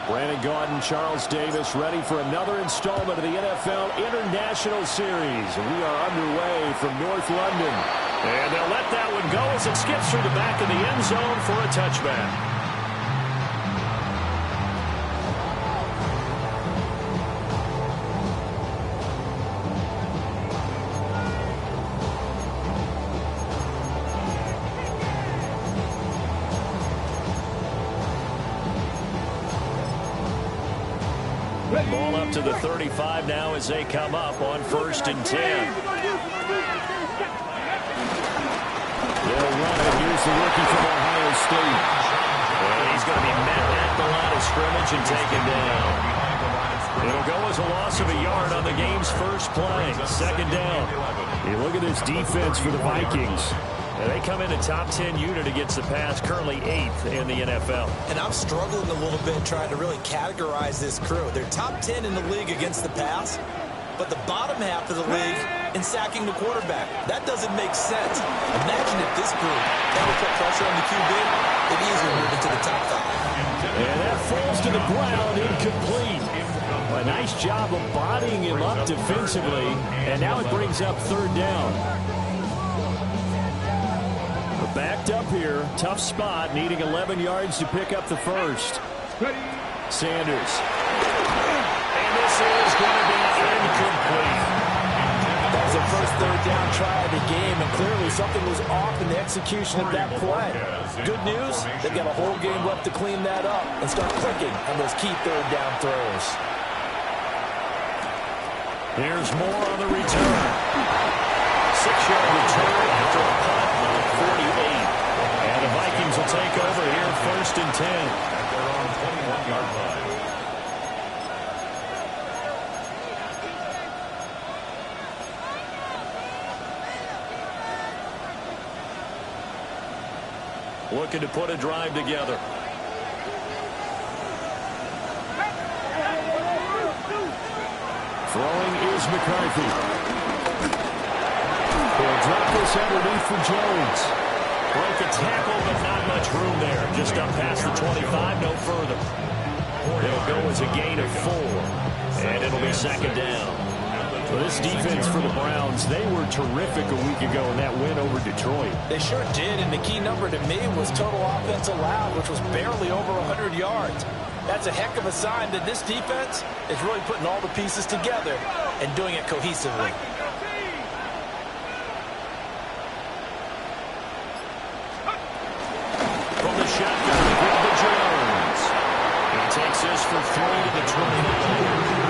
Brandon Gaudin, Charles Davis, ready for another installment of the NFL International Series. We are underway from North London. And they'll let that one go as it skips through the back of the end zone for a touchback. Ball up to the 35 now as they come up on 1st and 10. They'll run it. Here's the rookie from Ohio State. And he's going to be met at the line of scrimmage and taken down. It'll go as a loss of a yard on the game's first play. 2nd down. You look at this defense for the Vikings. And they come in a top 10 unit against the pass, currently 8th in the NFL. And I'm struggling a little bit trying to really categorize this crew. They're top 10 in the league against the pass, but the bottom half of the league in sacking the quarterback. That doesn't make sense. Imagine if this group ever put pressure on the QB, they'd easily move into the top 5. And that falls to the ground, incomplete. A nice job of bodying him up defensively, and now it brings up 3rd down. Backed up here, tough spot, needing 11 yards to pick up the first. Sanders. And this is going to be incomplete. That was the first 3rd down try of the game, and clearly something was off in the execution of that play. Good news, they've got a whole game left to clean that up and start clicking on those key 3rd down throws. Here's more on the return. 6-yard return after a punt on 48. And the Vikings will take over here 1st and 10. At their own 21-yard line. Looking to put a drive together. Throwing is McCarthy. He'll drop this underneath for Jones. Broke a tackle, but not much room there. Just up past the 25, no further. It'll go as a gain of 4. And it'll be 2nd down. Well, this defense for the Browns, they were terrific a week ago in that win over Detroit. They sure did, and the key number to me was total offense allowed, which was barely over 100 yards. That's a heck of a sign that this defense is really putting all the pieces together and doing it cohesively. From the shotgun, give to Jones. He takes this for 3 to the 29.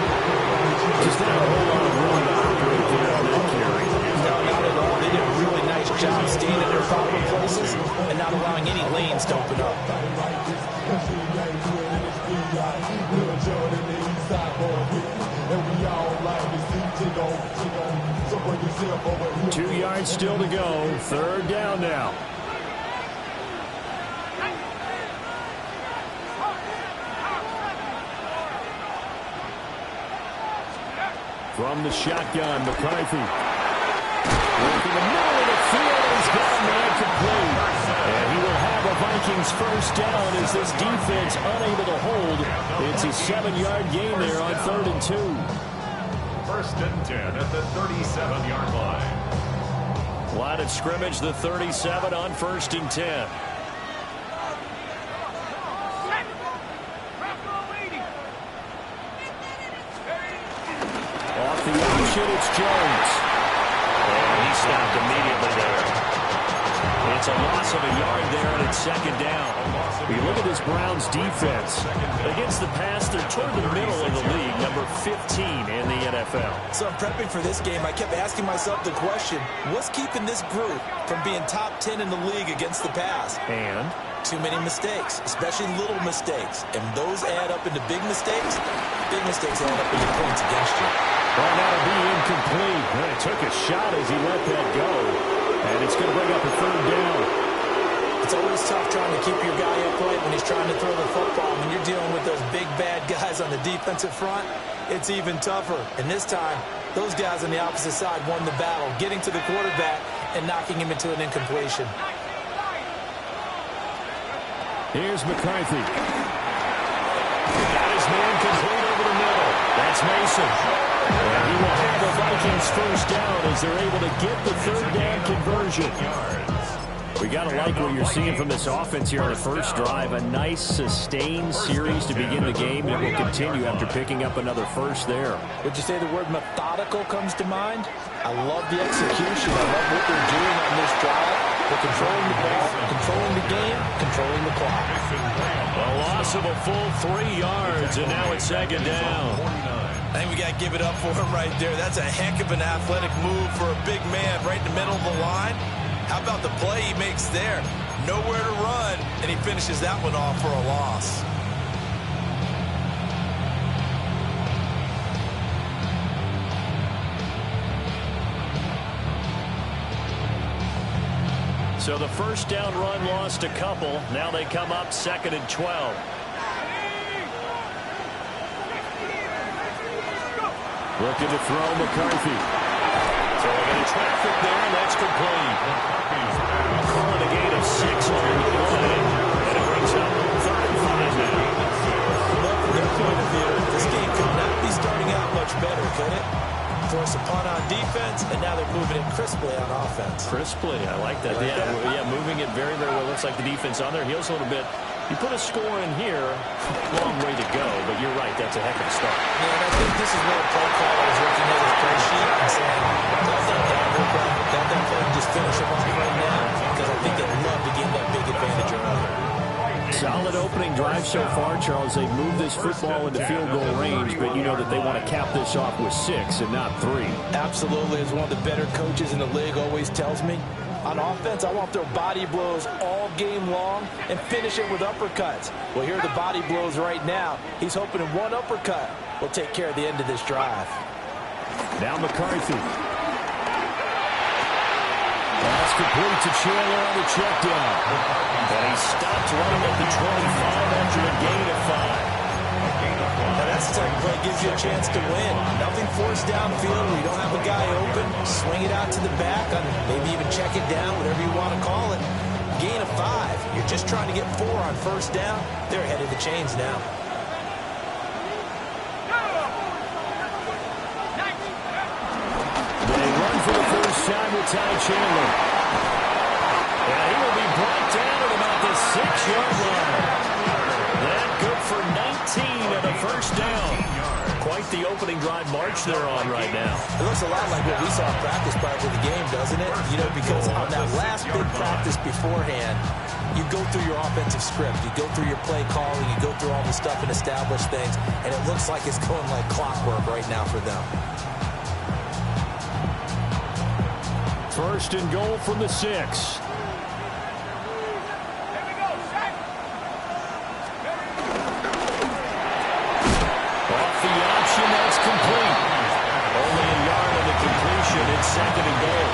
Just not a whole lot of room to operate there on that carry. No, not at all. They did a really nice job staying in their proper places and not allowing any lanes to open up. 2 yards still to go. 3rd down now. From the shotgun, McCarthy. Working the middle of the field. He's got a man complete. And he will have a Vikings 1st down as this defense unable to hold. It's a 7-yard gain there on 3rd and 2. 1st and 10 at the 37-yard line. Line of scrimmage, the 37 on 1st and 10. Off the option, it's Jones. And he stopped immediately there. It's a loss of a yard there, and it's 2nd down. You look at this Browns defense. Against the pass, they're toward the middle of the league, number 15 in the NFL. So I'm prepping for this game. I kept asking myself the question, what's keeping this group from being top 10 in the league against the pass? And? Too many mistakes, especially little mistakes. And those add up into big mistakes. Big mistakes add up into points against you. Well, that'll be incomplete. Well, he took a shot as he let that go. And it's going to bring up a 3rd down. It's always tough trying to keep your guy upright when he's trying to throw the football. When you're dealing with those big, bad guys on the defensive front, it's even tougher. And this time, those guys on the opposite side won the battle, getting to the quarterback and knocking him into an incompletion. Here's McCarthy. Got his man complete over the middle. That's Mason. And he will have the Vikings first down as they're able to get the third down conversion. We got to like what you're seeing from this offense here on the first drive. A nice, sustained series to begin the game, and it will continue after picking up another first there. Would you say the word methodical comes to mind? I love the execution. I love what they're doing on this drive. They're controlling the ball, controlling the game, controlling the clock. A loss of a full 3 yards, and now it's second down. I think we got to give it up for him right there. That's a heck of an athletic move for a big man right in the middle of the line. How about the play he makes there? Nowhere to run, and he finishes that one off for a loss. So the first down run lost a couple. Now they come up 2nd and 12. Looking to throw McCarthy. Throwing into traffic there, and that's complete. Calling a gain of 6 on the play. And it brings up 3rd and 5 now. From their point of view, this game could not be starting out much better, could it? Force a punt on defense, and now they're moving it crisply on offense. Crisply, I like that. Yeah, moving it very, very well. Looks like the defense on their heels a little bit. You put a score in here, long way to go, but you're right, that's a heck of a start. Yeah, and I think this is where a play caller is looking at his play sheet and saying, let that play just finish him off right now, because I think they'd love to gain that big advantage early. Solid opening drive so far, Charles. They've moved this football into field goal range, but you know that they want to cap this off with 6 and not 3. Absolutely, as one of the better coaches in the league always tells me, on offense, I want their body blows all game long and finish it with uppercuts. Well, here are the body blows right now. He's hoping in one uppercut will take care of the end of this drive. Now McCarthy. That's complete to Chandler on the check down. And he stopped running at the 25 after a gain of 5. Now that's the type of play gives you a chance to win. Nothing forced downfield where you don't have a guy open. Swing it out to the back, maybe even check it down, whatever you want to call it. Gain of 5. You're just trying to get 4 on first down. They're ahead of the chains now. They run for the first time with Ty Chandler. And he will be brought down at about the 6-yard line. That good for 19 and a first down. Quite the opening drive march they're on right now. It looks a lot like what we saw in practice prior to the game, doesn't it? You know, because on that last big practice beforehand, you go through your offensive script. You go through your play calling. You go through all the stuff and establish things. And it looks like it's going like clockwork right now for them. First and goal from the 6. That's complete. Only a yard on the completion. It's 2nd and goal.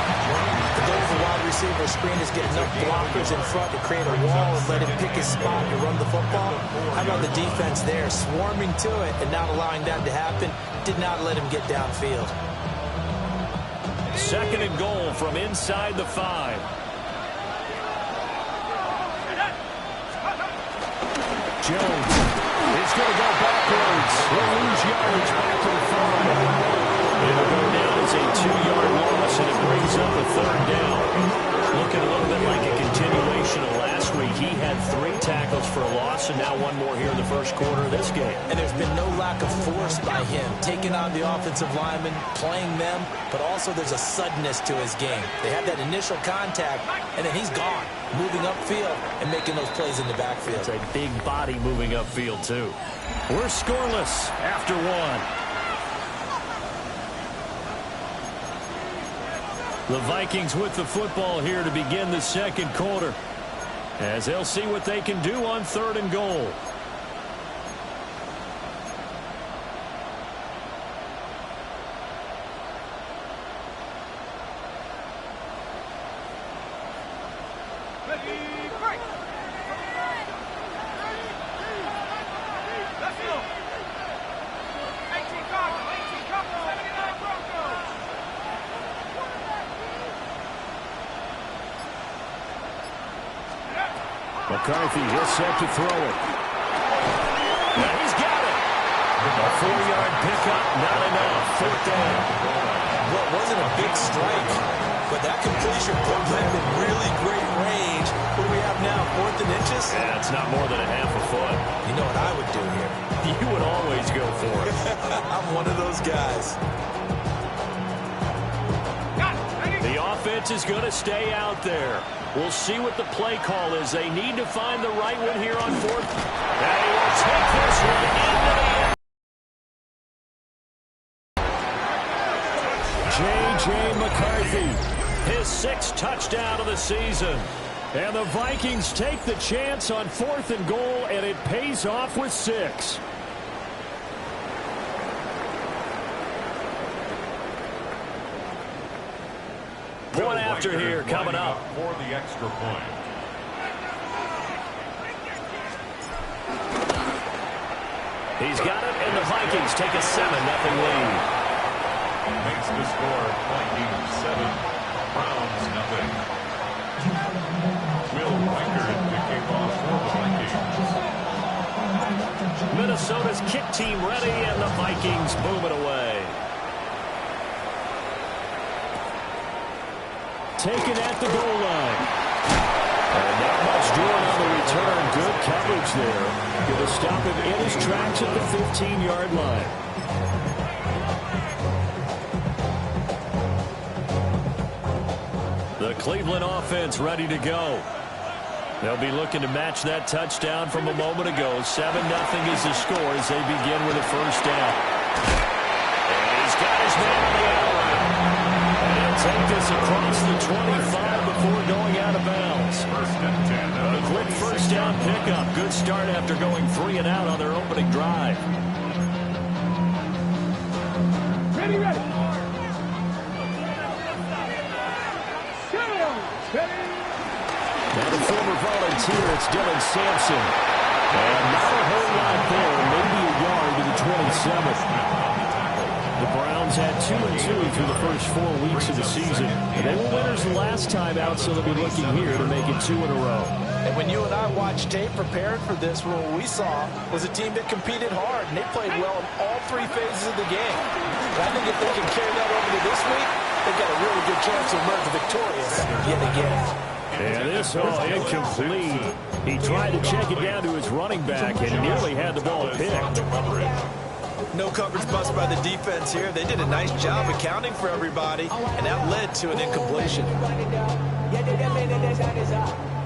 The goal of the wide receiver screen is get enough blockers in front to create a wall and let him pick his spot to run the football. How about the defense there, swarming to it and not allowing that to happen? Did not let him get downfield. 2nd and goal from inside the 5. Jones is going to go backwards. He'll lose yardage back to the 5. It'll go down as a 2-yard loss, and it brings up a 3rd down. Looking a little bit like a continuation of last week. He had 3 tackles for a loss, and now 1 more here in the first quarter of this game. And there's been no lack of force by him, taking on the offensive linemen, playing them, but also there's a suddenness to his game. They have that initial contact, and then he's gone, moving upfield and making those plays in the backfield. It's a big body moving upfield, too. We're scoreless after 1. The Vikings with the football here to begin the second quarter, as they'll see what they can do on 3rd and goal. McCarthy, he'll set to throw it. And he's got A 4-yard pickup, not enough. Fourth down. Well, it wasn't a big strike, but that completion put them in really great range. What do we have now, 4th and inches? Yeah, it's not more than a half a foot. You know what I would do here? You would always go for it. I'm one of those guys. The offense is going to stay out there. We'll see what the play call is. They need to find the right one here on 4th. They will take this one into the end. J.J. McCarthy, his 6th touchdown of the season. And the Vikings take the chance on 4th and goal, and it pays off with 6. Point after here coming up. For the extra point. He's got it, and the Vikings take a 7-0 lead. Makes the score Vikings 7, Browns nothing. Will Reichard to kick off for the Vikings. Minnesota's kick team ready, and the Vikings move it away. Taken at the goal line. And not much doing on the return. Good coverage there. Going to stop him in his tracks at the 15-yard line. The Cleveland offense ready to go. They'll be looking to match that touchdown from a moment ago. 7-0 is the score as they begin with a first down. And he's got his man on the outrun. And he'll take this across the 25 before going out of bounds. A quick first down pickup. Good start after going 3 and out on their opening drive. Ready. Now the former volunteer, it's Dylan Sampson. And not a whole lot there, maybe a yard to the 27th. The Browns had 2-2 through the first 4 weeks of the season. And they were winners last time out, so they'll be looking here to make it 2 in a row. And when you and I watched tape preparing for this, what we saw was a team that competed hard, and they played well in all 3 phases of the game. But I think if they can carry that over to this week, they've got a really good chance to emerge victorious yet again. And this incomplete. He tried to check it down to his running back and nearly had the ball picked. No coverage bust by the defense here. They did a nice job accounting for everybody, and that led to an incompletion.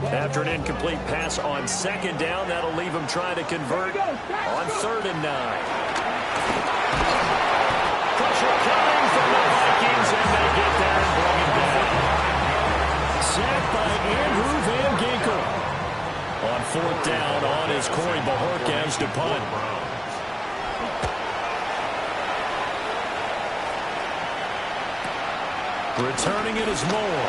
After an incomplete pass on 2nd down, that'll leave him trying to convert on 3rd and 9. Pressure coming from the Vikings, and they get there and bring it back. Sacked by Andrew Van Ginkel. On 4th down, on is Corey Bajorquez to punt. Returning it is Moore.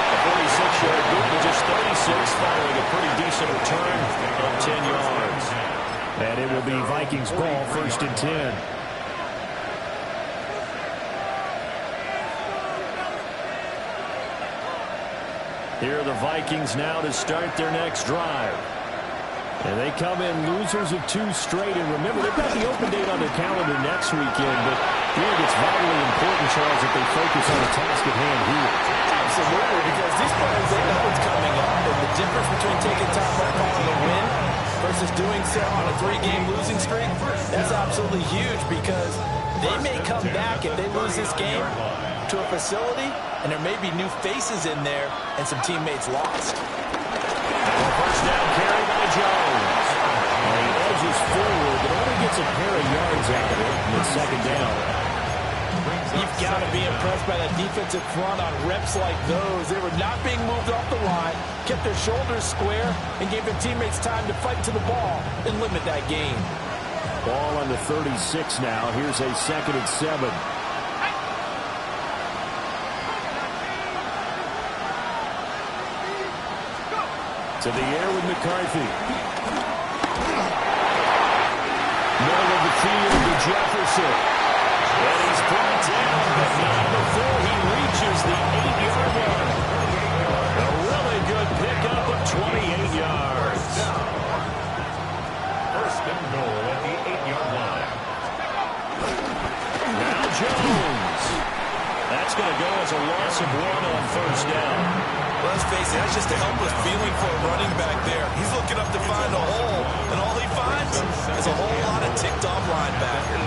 A 46-yard boot to just 36, following a pretty decent return of 10 yards. And it will be Vikings ball, 1st and 10. Here are the Vikings now to start their next drive. And they come in losers of 2 straight. And remember, they've got the open date on their calendar next weekend. But I think it's vitally important, Charles, that they focus on the task at hand here. Absolutely, because these players, they know what's coming up. And the difference between taking time off on a win versus doing so on a 3-game losing streak, that's absolutely huge, because they may come back if they lose this game to a facility, and there may be new faces in there and some teammates lost. First down carry by Jones. And he edges forward, but only gets a pair of yards out of it. And 2nd down. You've got to be impressed by that defensive front on reps like those. They were not being moved off the line, kept their shoulders square, and gave their teammates time to fight to the ball and limit that gain. Ball on the 36 now. Here's a 2nd and 7. To the air with McCarthy. Middle of the field to Jefferson. And he's brought down, but not before he reaches the 8-yard line. A really good pickup of 28 yards. 1st and goal at the loss of 1 on first down. Let's face it, that's just a helpless feeling for a running back there. He's looking up to find a hole, and all he finds is a whole lot of ticked-off linebacker.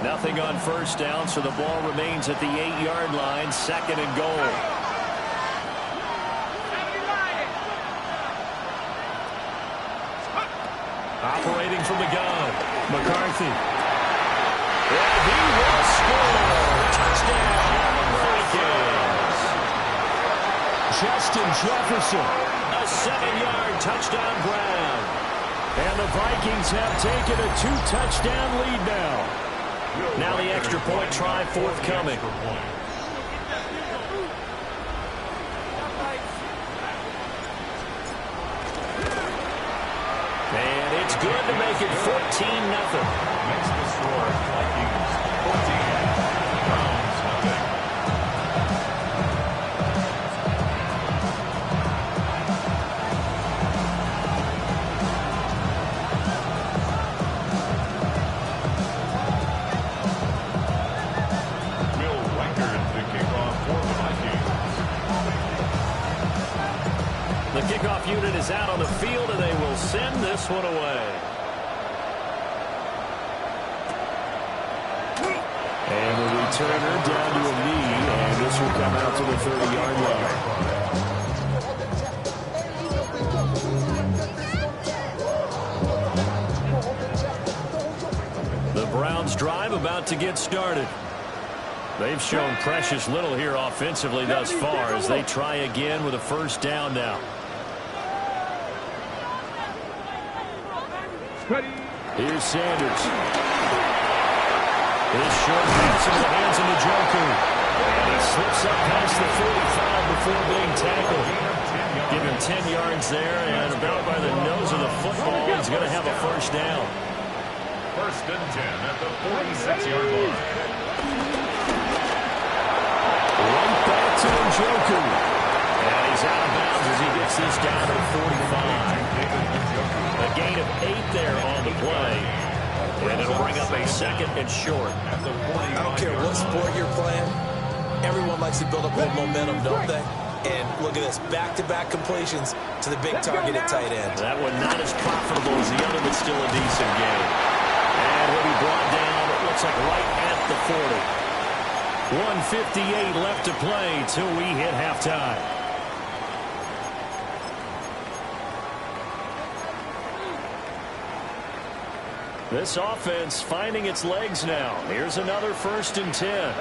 Nothing on first down, so the ball remains at the 8-yard line, 2nd and goal. Operating from the gun, McCarthy. And he will score. Touchdown, Vikings. Justin Jefferson, a 7-yard touchdown grab. And the Vikings have taken a 2-touchdown lead now. Now the extra point try forthcoming. And it's good to make it 14-0. Makes the score Vikings 14, Browns nothing. The kickoff unit is out on the field, and they will send this one away. And the returner down to a knee, and this will come out to the 30-yard line. The Browns drive about to get started. They've shown precious little here offensively thus far as they try again with a first down now. Here's Sanders. His short pass into the hands of Njoku. And he slips up past the 45 before being tackled. Give him 10 yards there, and about by the nose of the football, he's going to have a first down. 1st and 10 at the 46-yard line. Right back to Njoku. And he's out of bounds as he gets this down to the 45. A gain of 8 there on the play. And it'll bring up a 2nd and short. I don't care what sport you're playing. Everyone likes to build up a little momentum, don't they? And look at this, back-to-back completions to the big target at tight end. That one not as profitable as the other, but still a decent game. And he'll be brought down, it looks like right at the 40. 1:58 left to play till we hit halftime. This offense finding its legs now. Here's another 1st and 10.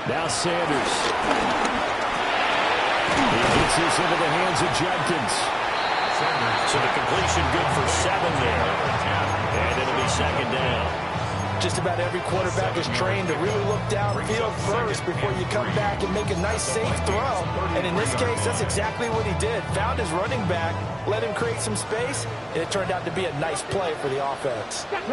Now Sanders. He gets this into the hands of Jenkins. So the completion good for 7 there. And it'll be 2nd down. Just about every quarterback is trained to really look downfield first before you come back and make a nice, safe throw. And in this case, that's exactly what he did. Found his running back, let him create some space, and it turned out to be a nice play for the offense. Now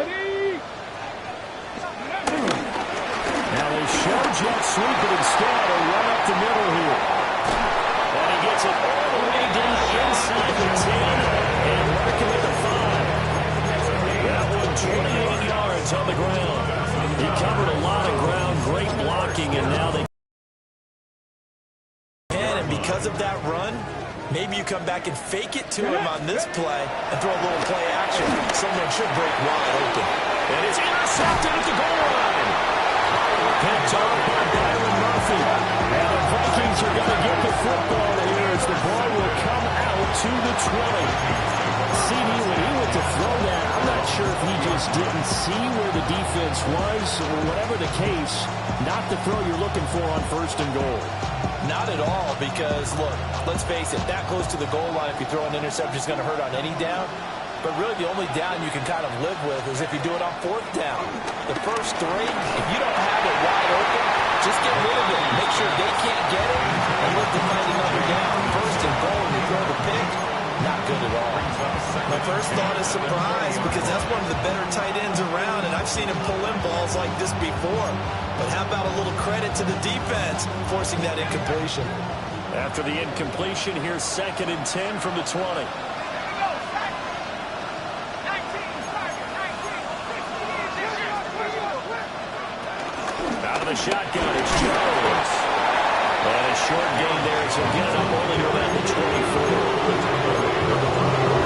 they show jet sweep it instead, a run up the middle here. And he gets it all the way down inside the 10 and working at the 5. That one 28 yards on the ground. He covered a lot of ground, great blocking, and now they... And because of that run, maybe you come back and fake it to him on this play and throw a little play action. Someone should break wide open. And it's intercepted at the goal line. Picked off by Byron Murphy. And the Vikings are going to get the football here as the ball will come out to the 20. CD, when he went to throw that, I'm not sure if he just didn't see where the defense was or whatever the case, not the throw you're looking for on 1st and goal. Not at all, because, look, let's face it, that close to the goal line, if you throw an interception, is going to hurt on any down. But really the only down you can kind of live with is if you do it on 4th down. The first 3, if you don't have it wide open, just get rid of it. Make sure they can't get it and look to find another down. 1st and goal, and you throw the pick, not good at all. My first thought is surprise because that's one of the better tight ends around, and I've seen him pull in balls like this before. But how about a little credit to the defense forcing that incompletion? After the incompletion, here's 2nd and 10 from the 20. the shotgun. It's Jones. And a short gain there, so get it up only to about the 24.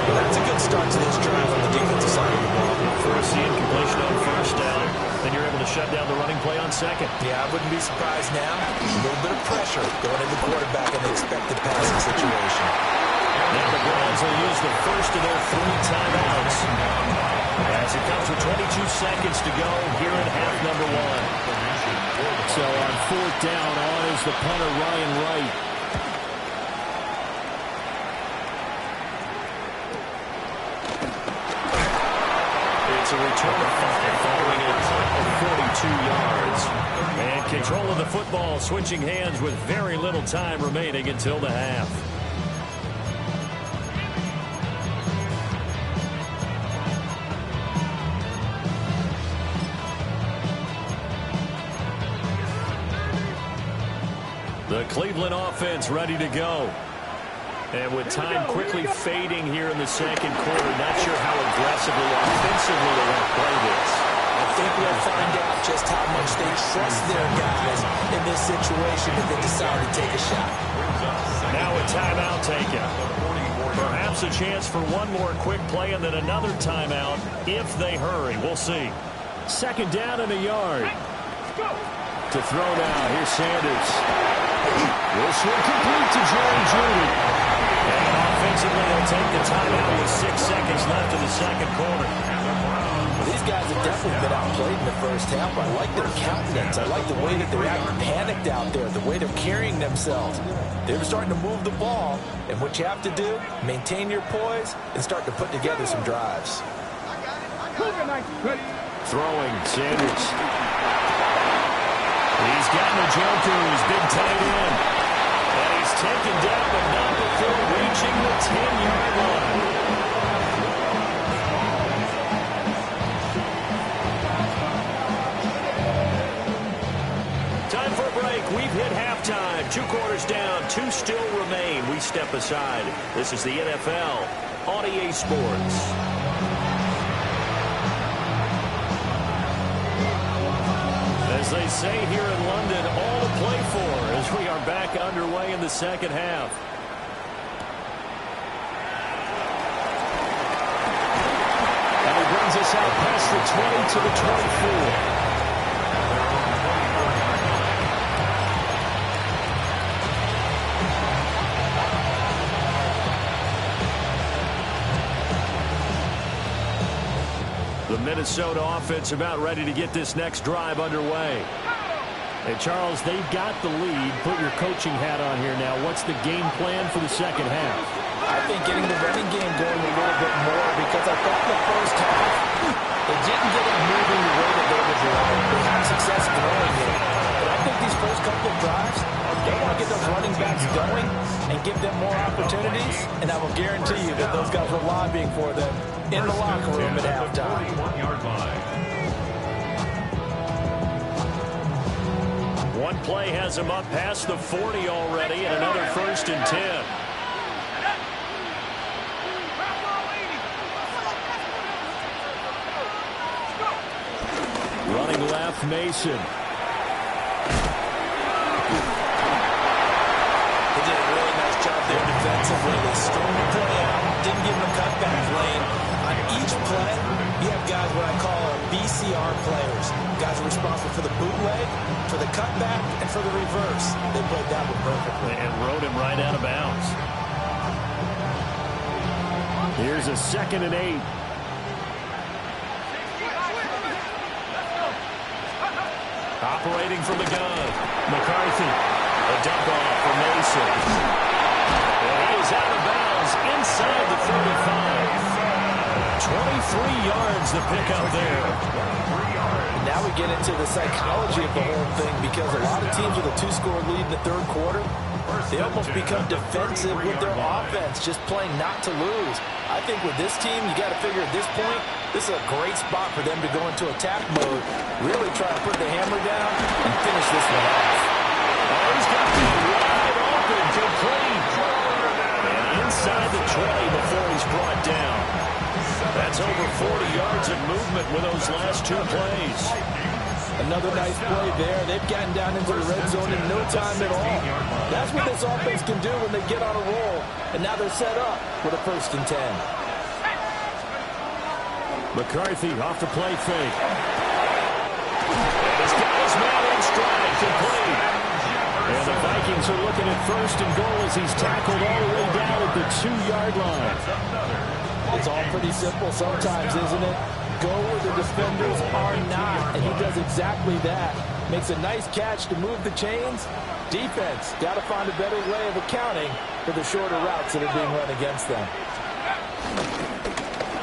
Well, that's a good start to this drive on the defensive side of the ball. First, the incompletion on first down. Then you're able to shut down the running play on second. Yeah, I wouldn't be surprised now. A little bit of pressure going into the quarterback in the expected passing situation. Now the Browns will use the first of their 3 timeouts. As it comes with 22 seconds to go here in half number 1. So on 4th down, on is the punter, Ryan Wright. It's a return of 5 following a punt of 42 yards. And control of the football switching hands with very little time remaining until the half. The Cleveland offense ready to go. And with time quickly fading here in the second quarter, not sure how aggressively, offensively they want to play this. I think we'll find out just how much they trust their guys in this situation if they decide to take a shot. Now a timeout taken. Perhaps a chance for one more quick play and then another timeout if they hurry. We'll see. 2nd down and a yard. To throw now, here's Sanders. This one complete to Jerry Jeudy. And offensively, they'll take the timeout with 6 seconds left in the second quarter. These guys have definitely been outplayed in the first half. I like their countenance. I like the way that they're acting panicked out there, the way they're carrying themselves. They're starting to move the ball, and what you have to do, maintain your poise and start to put together some drives. Throwing, Sanders. He's gotten the Joker's big tight end. And he's taken down, but not before reaching the 10-yard line. Time for a break. We've hit halftime. 2 quarters down. 2 still remain. We step aside. This is the NFL on EA Sports. As they say here in London, all to play for as we are back underway in the second half. And he brings us out past the 20 to the 24. The Minnesota offense about ready to get this next drive underway. Hey, Charles, they've got the lead. Put your coaching hat on here now. What's the game plan for the second half? I think getting the running game going a little bit more because I thought in the first half they didn't get it moving the way that they would like. They had success throwing it. But I think these first couple of drives, they want to get those running backs going and give them more opportunities. And I will guarantee you that those guys were lobbying for them in the locker room at halftime. One play has him up past the 40 already, and another 1st and 10. Running left, Mason. They did a really nice job there defensively. They strung the play out, didn't give them a cutback lane. On each play, you have guys what I call BCR players. Guys are responsible for the bootleg, for the cutback, and for the reverse. They played that one perfectly. And rode him right out of bounds. Here's a 2nd and 8. Operating from the gun. McCarthy. A dump off for Mason. And he is out of bounds inside the 35. 23 yards the pickup there. Now we get into the psychology of the whole thing because a lot of teams with a 2-score lead in the third quarter, they almost become defensive with their offense, just playing not to lose. I think with this team, you got to figure at this point, this is a great spot for them to go into attack mode, really try to put the hammer down and finish this one off. Oh, he's got the wide open, complete. And inside the 20 before he's brought down. That's over 40 yards of movement with those last 2 plays. Another nice play there. They've gotten down into the red zone in no time at all. That's what this offense can do when they get on a roll. And now they're set up with a 1st and 10. McCarthy off the play fake. This guy's man in stride, complete. And the Vikings are looking at 1st and goal as he's tackled all the way down at the 2-yard line. It's all pretty simple sometimes, isn't it? Go where the defenders are not, and he does exactly that. Makes a nice catch to move the chains. Defense got to find a better way of accounting for the shorter routes that are being run against them.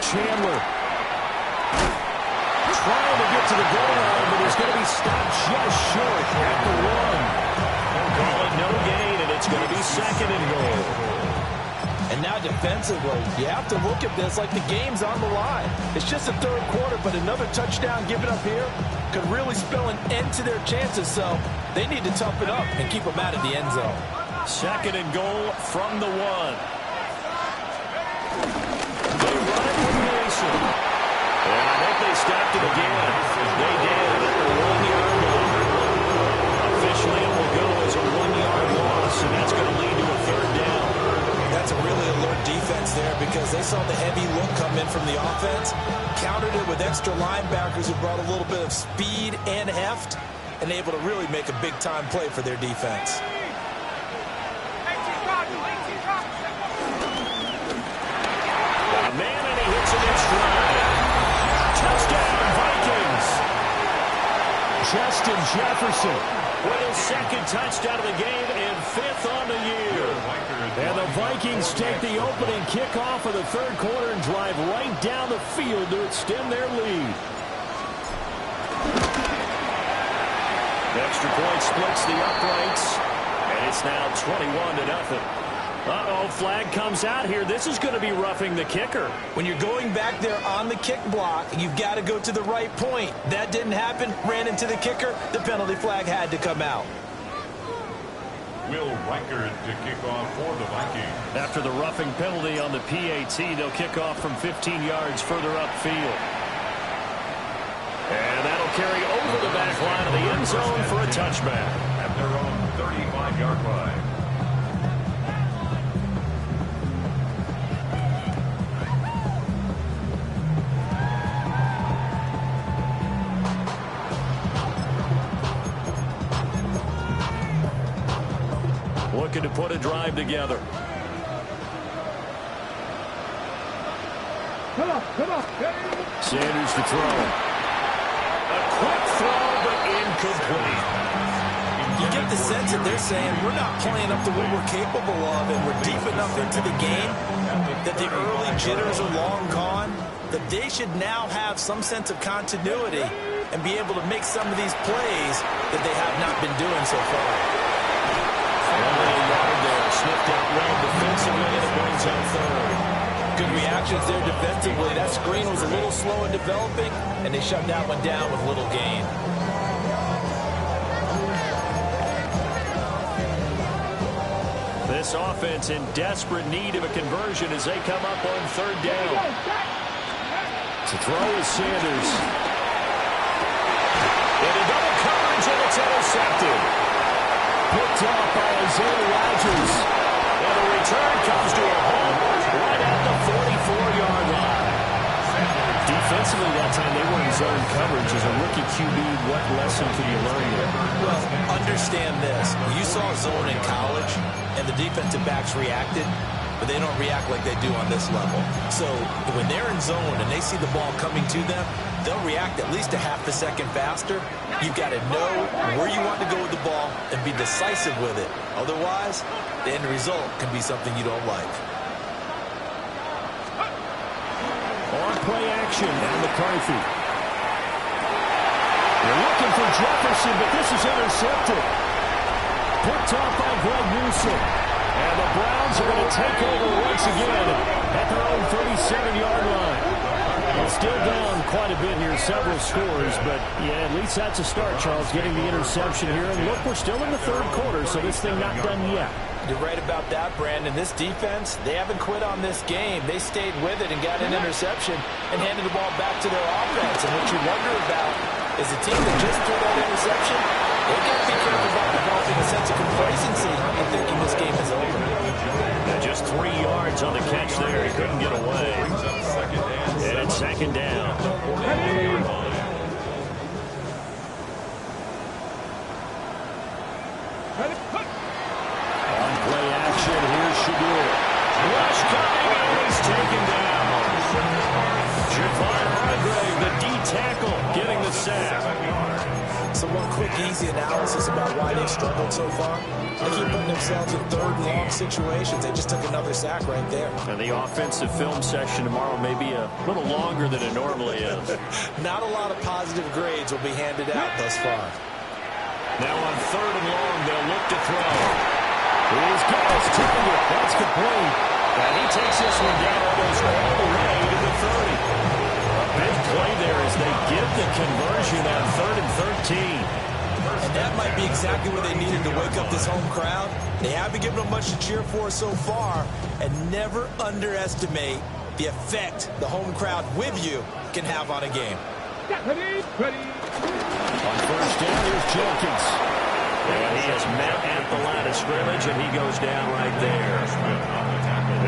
Chandler trying to get to the goal line, but he's going to be stopped just short at the 1. They'll call it no gain, and it's going to be 2nd and goal. And now defensively, you have to look at this like the game's on the line. It's just the 3rd quarter, but another touchdown given up here could really spell an end to their chances, so they need to toughen up and keep them out of the end zone. 2nd and goal from the 1. They run it with Mason. And I think they stopped it again. They did at the 1-yard line. Officially, it will go as a 1-yard loss, and that's going to lead to a 3rd down. That's a really alert defense there because they saw the heavy look come in from the offense, countered it with extra linebackers who brought a little bit of speed and heft, and able to really make a big-time play for their defense. Got a man, and he hits it in stride. Touchdown, Vikings. Justin Jefferson with his 2nd touchdown of the game and 5th on the year. And the Vikings take the opening kickoff of the 3rd quarter and drive right down the field to extend their lead. Extra point splits the uprights, and it's now 21-0. Uh-oh, flag comes out here. This is going to be roughing the kicker. When you're going back there on the kick block, you've got to go to the right point. That didn't happen. Ran into the kicker. The penalty flag had to come out. Will Reichard to kick off for the Vikings. After the roughing penalty on the PAT, they'll kick off from 15 yards further upfield. And that'll carry over the back line of the end zone for a touchback. At their own 35-yard line. Looking to put a drive together. Sanders to throw. A quick throw, but incomplete. You get the sense that they're saying we're not playing up to what we're capable of, and we're deep enough into the game that the early jitters are long gone, that they should now have some sense of continuity and be able to make some of these plays that they have not been doing so far. Only a yard there, sniffed out well defensively, and it brings up 3rd. Good reactions there defensively. That screen was a little slow in developing, and they shut that one down with little gain. This offense in desperate need of a conversion as they come up on 3rd down. To throw is Sanders. Into double coverage, and it's intercepted. Picked off by Isaiah Rodgers. And the return comes to a home right at the 44-yard line. Defensively that time, they were in zone coverage. As a rookie QB, what lesson can you learn there? Well, understand this. You saw zone in college, and the defensive backs reacted, but they don't react like they do on this level. So when they're in zone and they see the ball coming to them, they'll react at least a half a second faster. You've got to know where you want to go with the ball and be decisive with it. Otherwise, the end result can be something you don't like. On play action, and McCarthy. They're looking for Jefferson, but this is intercepted. Picked off by Greg Newsom. And the Browns are going to take over once again at their own 37-yard line. Well, still down quite a bit here, several scores, but yeah, at least that's a start, Charles, getting the interception here. And look, we're still in the 3rd quarter, so this thing not done yet. You're right about that, Brandon. This defense, they haven't quit on this game. They stayed with it and got an interception and handed the ball back to their offense. And what you wonder about is the team that just threw that interception, they've got to be careful about developing a sense of complacency and thinking this game is over. Just 3 yards on the catch there. He couldn't get away. And it's second down. On play action, here's Shadur. Rush coming, and he's taken down. Javon Hargrave, the D tackle, getting the sack. So one quick, easy analysis about why they've struggled so far. They keep putting themselves in third and long situations. They just took another sack right there. And the offensive film session tomorrow may be a little longer than it normally is. Not a lot of positive grades will be handed out thus far. Now on third and long, they'll look to throw. He's got his target. That's complete. And he takes this one down almost all the way to the 30. A big play there as they get the conversion on 3rd and 13. And that might be exactly what they needed to wake up this home crowd. They haven't given them much to cheer for so far. And never underestimate the effect the home crowd with you can have on a game. On first down, here's Jenkins. And he is met at the line of scrimmage, and he goes down right there.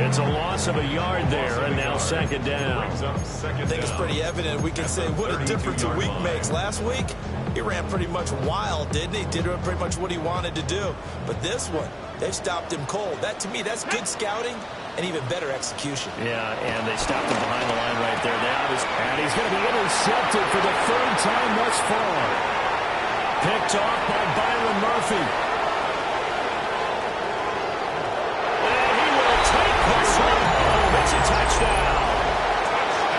It's a loss of a yard there, and now second down. I think it's pretty evident. We can say what a difference a week makes. Last week, he ran pretty much wild, didn't he? Did pretty much what he wanted to do. But this one, they've stopped him cold. That, to me, that's good scouting and even better execution. Yeah, and they stopped him behind the line right there. Now and he's going to be intercepted for the 3rd time thus far. Picked off by Byron Murphy. And he will take this one home. It's a touchdown.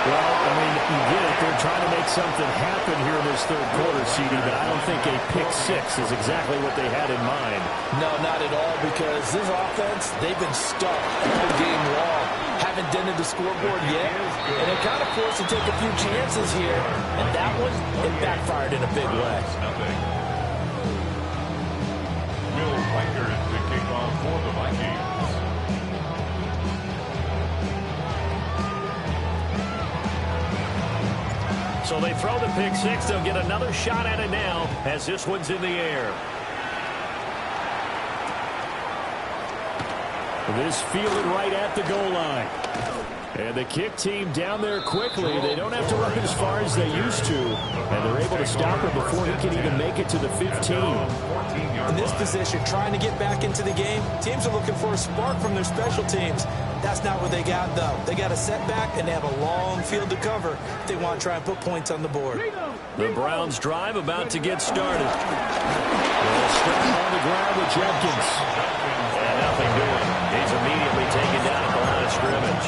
Well, I mean, you get it. They're trying to make something happen here in this 3rd quarter, CD, but I don't think a pick six is exactly what they had in mind. No, not at all, because this offense, they've been stuck all game long. Haven't dented the scoreboard yet, and they're kind of forced to take a few chances here, and that one, it backfired in a big way. Will Riker to kick off for the Vikings. So they throw the pick six. They'll get another shot at it now as this one's in the air. This fielded right at the goal line. And the kick team down there quickly. They don't have to run as far as they used to. And they're able to stop him before he can even make it to the 15. In this position, trying to get back into the game, teams are looking for a spark from their special teams. That's not what they got, though. They got a setback, and they have a long field to cover if they want to try and put points on the board. The Browns' drive about to get started. They'll start on the ground with Jenkins. And nothing doing. He's immediately taken down at the line of scrimmage.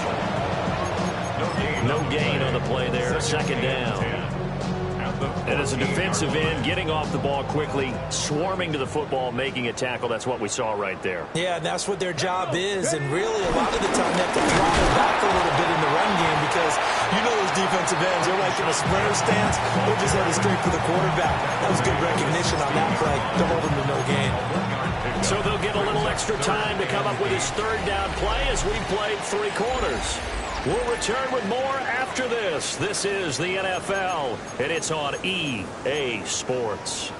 No gain on the play there. Second down. And as a defensive end, getting off the ball quickly, swarming to the football, making a tackle. That's what we saw right there. Yeah, and that's what their job is. And really, a lot of the time, they have to throttle back a little bit in the run game because you know those defensive ends, they're like in a sprinter stance. They're just headed straight for the quarterback. That was good recognition on that play to hold them to no gain. So they'll get a little extra time to come up with his 3rd down play as we played 3 quarters. We'll return with more after this. This is the NFL, and it's on EA Sports.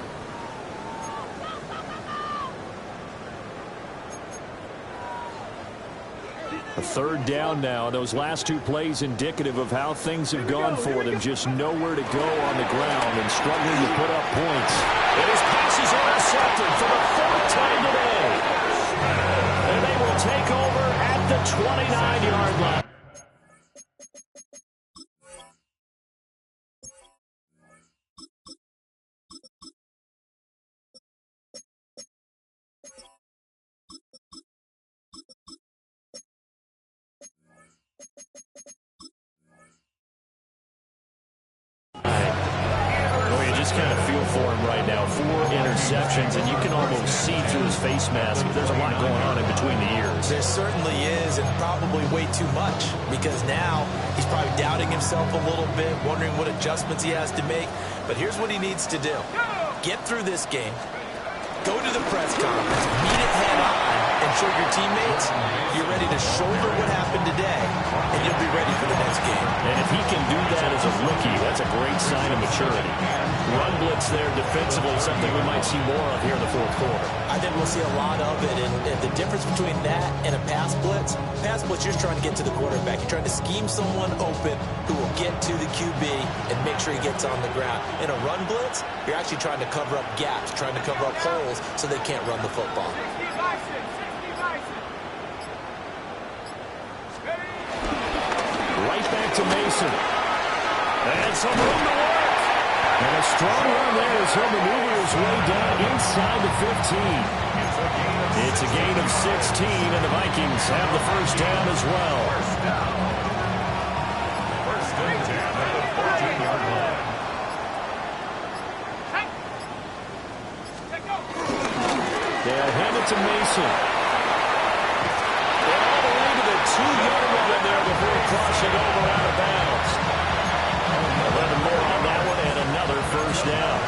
A 3rd down now. Those last 2 plays indicative of how things have gone for them. Just nowhere to go on the ground and struggling to put up points. And his pass is intercepted for the 4th time today. And they will take over at the 29-yard line. Kind of feel for him right now. 4 interceptions, and you can almost see through his face mask. There's a lot going on in between the ears. There certainly is, and probably way too much, because now he's probably doubting himself a little bit, wondering what adjustments he has to make. But here's what he needs to do. Get through this game. Go to the press conference. Meet it head on and show your teammates you're ready to shoulder what happened today, and you'll be ready for the next game. And if he can do that as a rookie, that's a great sign of maturity. Run blitz there defensively, something we might see more of here in the fourth quarter. I think we'll see a lot of it, and the difference between that and a pass blitz, you're trying to get to the quarterback. You're trying to scheme someone open who will get to the QB and make sure he gets on the ground. In a run blitz, you're actually trying to cover up gaps, trying to cover up holes so they can't run the football. Right back to Mason. And some room to work. And a strong run there as he'll maneuver his way down inside the 15. It's a gain of 16, and the Vikings have the first down as well. First and 10 at the 14-yard line. They'll hand it to Mason. And all the way to the 2-yard line there before crossing over out of bounds. 11 more on that one, and another first down.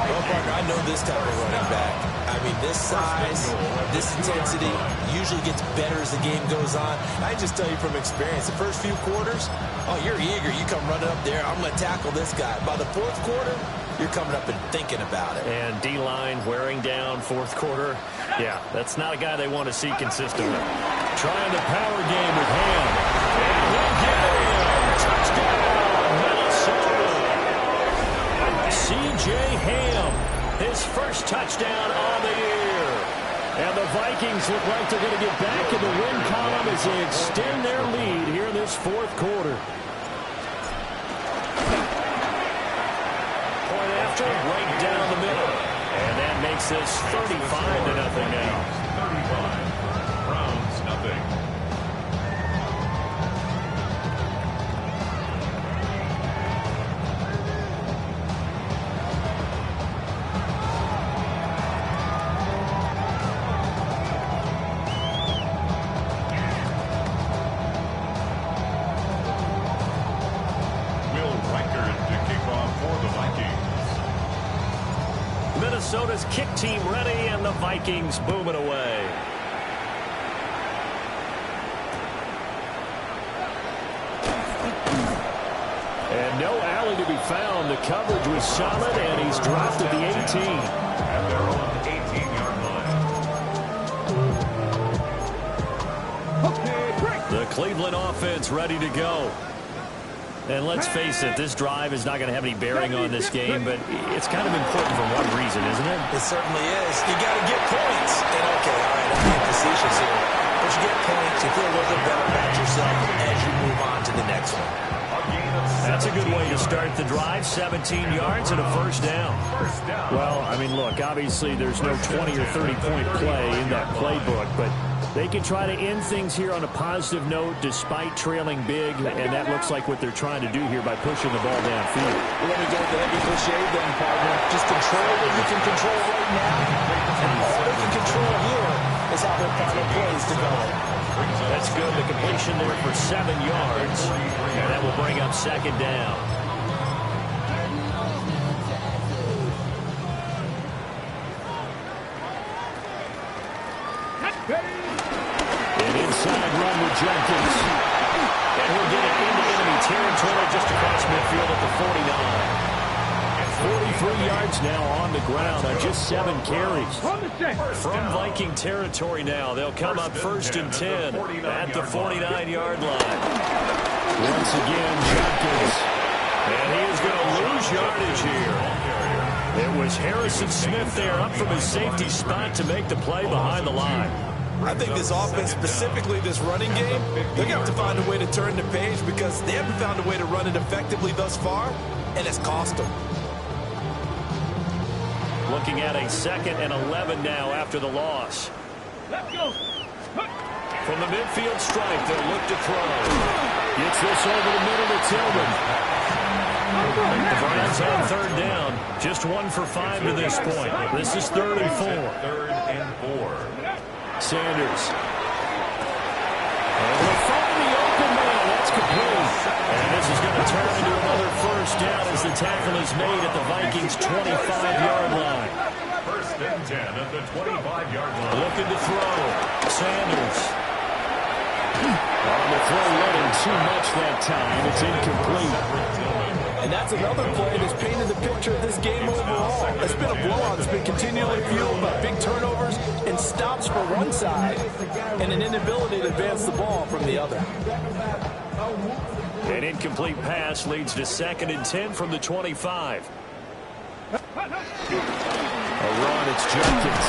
Well, Parker, I know this type of running back. I mean, this size, this intensity usually gets better as the game goes on. I just tell you from experience, the first few quarters, oh, you're eager. You come running up there, I'm going to tackle this guy. By the fourth quarter, you're coming up and thinking about it. And D-line wearing down fourth quarter. Yeah, that's not a guy they want to see consistently. Trying the power game with Ham. And he'll get him. Touchdown, Minnesota. C.J. Ham, his first touchdown on the year. And the Vikings look like they're going to get back in the win column as they extend their lead here in this fourth quarter. Point after, right down the middle. And that makes this 35-0 now. 35. Browns, nothing. Minnesota's kick team ready, and the Vikings booming away. And no alley to be found. The coverage was solid, and he's dropped at the 18. At their own 18-yard line. The Cleveland offense ready to go. And let's face it, this drive is not going to have any bearing on this game, but it's kind of important for one reason, isn't it? It certainly is. You got to get points. And okay, all right, I'm being facetious here. But you get points, you feel a little bit better about yourself as you move on to the next one. That's a good way to start the drive. 17 yards and a first down. Well, I mean, look, obviously there's no 20 or 30-point play in that playbook, but they can try to end things here on a positive note despite trailing big, and that looks like what they're trying to do here by pushing the ball downfield. Let me go to the cliche then, partner. Just control what you can control right now. And all they can control here is how their final plays develop. That's good. The completion there for 7 yards. And that will bring up second down. An inside run with Jenkins. And he'll get it into enemy territory just across midfield at the 49. 43 yards now on the ground on just 7 carries. From Viking territory now, they'll come up first and 10 at the 49-yard line. Once again, Jenkins. And he is going to lose yardage here. It was Harrison Smith there up from his safety spot to make the play behind the line. I think this offense, specifically this running game, they're going to have to find a way to turn the page because they haven't found a way to run it effectively thus far, and it's cost them. Looking at a 2nd and 11 now after the loss. Let's go. From the midfield stripe, they'll look to throw. Gets this over the middle to Tillman. The Browns on 3rd down. Just 1 for 5 to this point. This is 3rd and 4. 3rd and 4. Sanders. And they'll find the open man. That's complete. And this is going to turn into another first down as the tackle is made at the Vikings' 25-yard line. 1st and 10 at the 25-yard line. Looking to throw. Sanders. On the throw, running too much that time. It's incomplete. And that's another play that's painted the picture of this game overall. It's been a blowout. It's been continually fueled by big turnovers and stops for one side and an inability to advance the ball from the other. An incomplete pass leads to 2nd and 10 from the 25. A run, it's Jenkins.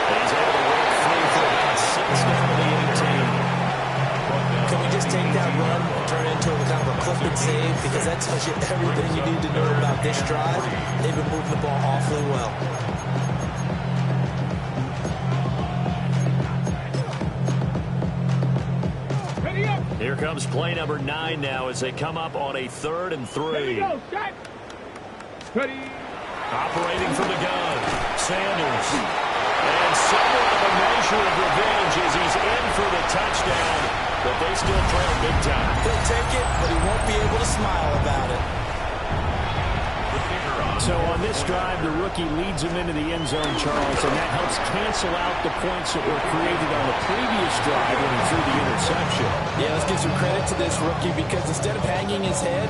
He's able to work free for about 6 down to the 18. Can we just take that run and turn it into a kind of a Clifton save? Because that tells you everything you need to know about this drive. They've been moving the ball awfully well. Here comes play number 9 now as they come up on a 3rd and 3. Operating from the gun, Sanders. And somewhat of a measure of revenge as he's in for the touchdown, but they still trail big time. He'll take it, but he won't be able to smile about it. So on this drive, the rookie leads him into the end zone, Charles, and that helps cancel out the points that were created on the previous drive when he threw the interception. Yeah, let's give some credit to this rookie because instead of hanging his head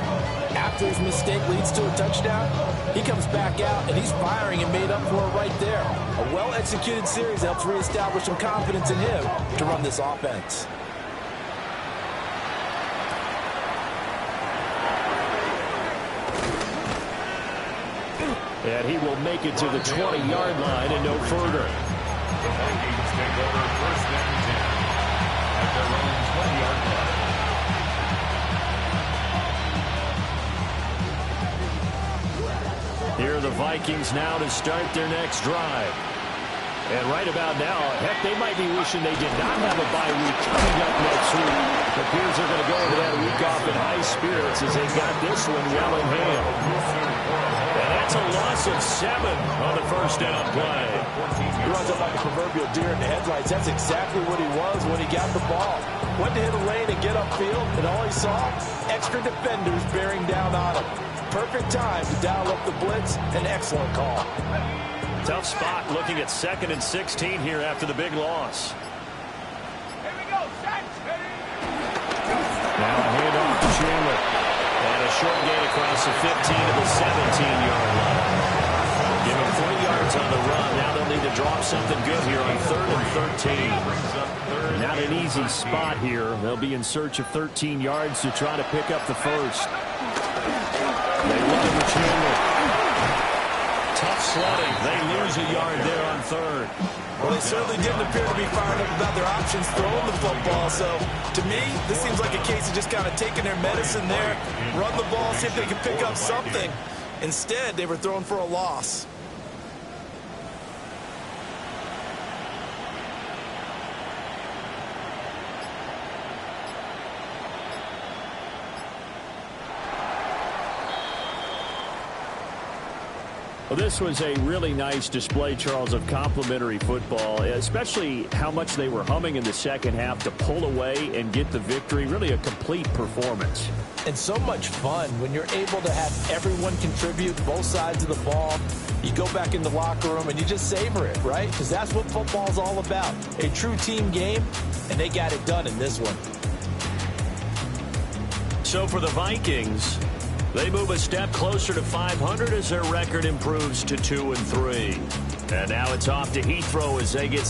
after his mistake leads to a touchdown, he comes back out and he's firing and made up for it right there. A well-executed series helps reestablish some confidence in him to run this offense. And he will make it to the 20-yard line and no further. The Vikings take over 1st and 10 at their own 20-yard line. Here are the Vikings now to start their next drive. And right about now, heck, they might be wishing they did not have a bye week coming up next week. It appears they're going to go into that week off in high spirits as they got this one well in hand. And that's a loss of 7 on the 1st down play. He runs up like a proverbial deer in the headlights. That's exactly what he was when he got the ball. Went to hit a lane and get upfield, and all he saw, extra defenders bearing down on him. Perfect time to dial up the blitz. An excellent call. Tough spot looking at 2nd and 16 here after the big loss. Now a handoff to Chandler. And a short gain across the 15 to the 17-yard line. Give him 3 yards on the run. Now they'll need to drop something good here on 3rd and 13. Not an easy spot here. They'll be in search of 13 yards to try to pick up the first. They run to Chandler. Tough sledding. They lose a yard there on 3rd. Well, they certainly didn't appear to be fired up about their options throwing the football. So, to me, this seems like a case of just kind of taking their medicine there, run the ball, see if they can pick up something. Instead, they were throwing for a loss. Well, this was a really nice display, Charles, of complimentary football, especially how much they were humming in the second half to pull away and get the victory. Really a complete performance. And so much fun when you're able to have everyone contribute both sides of the ball. You go back in the locker room and you just savor it, right? Because that's what football's all about. A true team game, and they got it done in this one. So for the Vikings, they move a step closer to 500 as their record improves to 2-3. And now it's off to Heathrow as they get